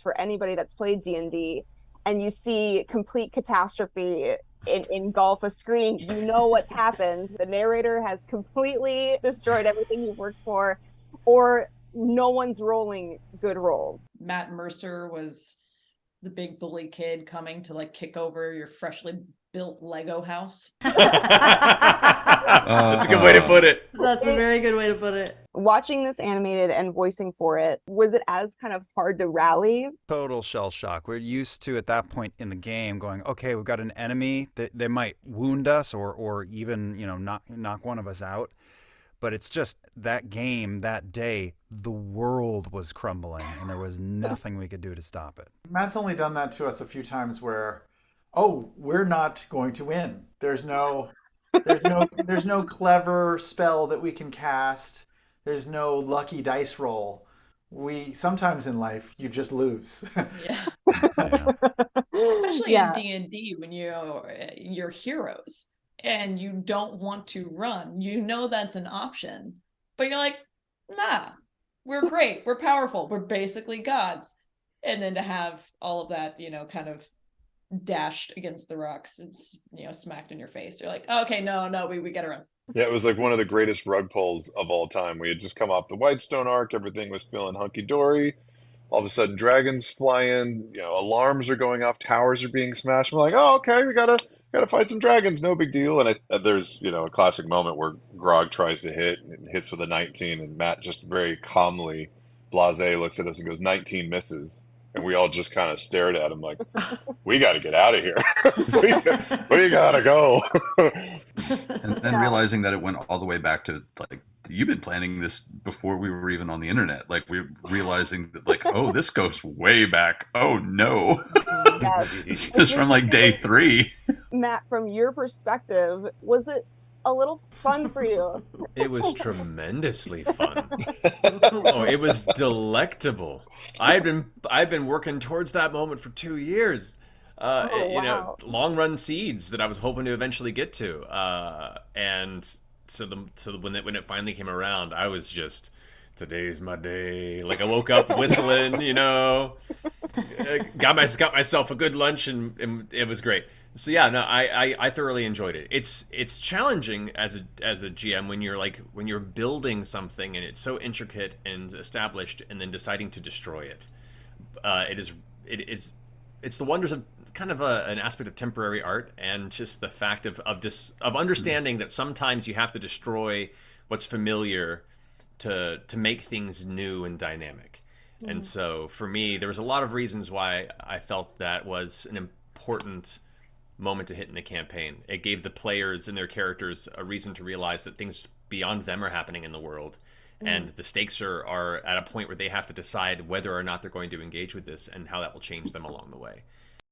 for anybody that's played D&D and you see complete catastrophe engulf a screen, you know what's happened. The narrator has completely destroyed everything you've worked for, or no one's rolling good rolls. Matt Mercer was the big bully kid coming to like kick over your freshly built Lego house. That's a good way to put it. That's a very good way to put it. Watching this animated and voicing for it, was it as kind of hard to rally? Total shell shock. We're used to, at that point in the game, going, okay, we've got an enemy that they might wound us or even, knock one of us out. But it's just that game, that day, the world was crumbling and there was nothing we could do to stop it. Matt's only done that to us a few times where, oh, we're not going to win. There's no clever spell that we can cast. There's no lucky dice roll. Sometimes in life you just lose. Yeah. Yeah. Especially in D&D when you're heroes and you don't want to run. You know that's an option. But you're like, nah, we're great. We're powerful. We're basically gods. And then to have all of that, kind of dashed against the rocks, it's, smacked in your face. You're like, oh, okay, no, we gotta run. Yeah, it was like one of the greatest rug pulls of all time. We had just come off the Whitestone arc, everything was feeling hunky-dory. All of a sudden, dragons fly in, alarms are going off, towers are being smashed. We're like, oh, okay, we gotta fight some dragons, no big deal. And there's, a classic moment where Grog tries to hit and hits with a 19, and Matt just very calmly, blasé, looks at us and goes, 19 misses. And we all just kind of stared at him like, we got to get out of here. we got to go. And then realizing that it went all the way back to, like, you've been planning this before we were even on the internet. Like, we're realizing that, like, oh, this goes way back. Oh, no. Yes. Just from, like, day 3. Matt, from your perspective, was it a little fun for you? It was tremendously fun. Oh, it was delectable. I've been working towards that moment for 2 years. Wow. Long run seeds that I was hoping to eventually get to. And so when it finally came around, I was just, today's my day. Like, I woke up whistling, got myself a good lunch, and it was great. So yeah, no, I thoroughly enjoyed it. It's challenging as a GM when you're building something and it's so intricate and established, and then deciding to destroy it. It's the wonders of kind of an aspect of temporary art, and just the fact of understanding that sometimes you have to destroy what's familiar to make things new and dynamic. And so for me, there was a lot of reasons why I felt that was an important moment to hit in the campaign. It gave the players and their characters a reason to realize that things beyond them are happening in the world, and the stakes are at a point where they have to decide whether or not they're going to engage with this and how that will change them along the way.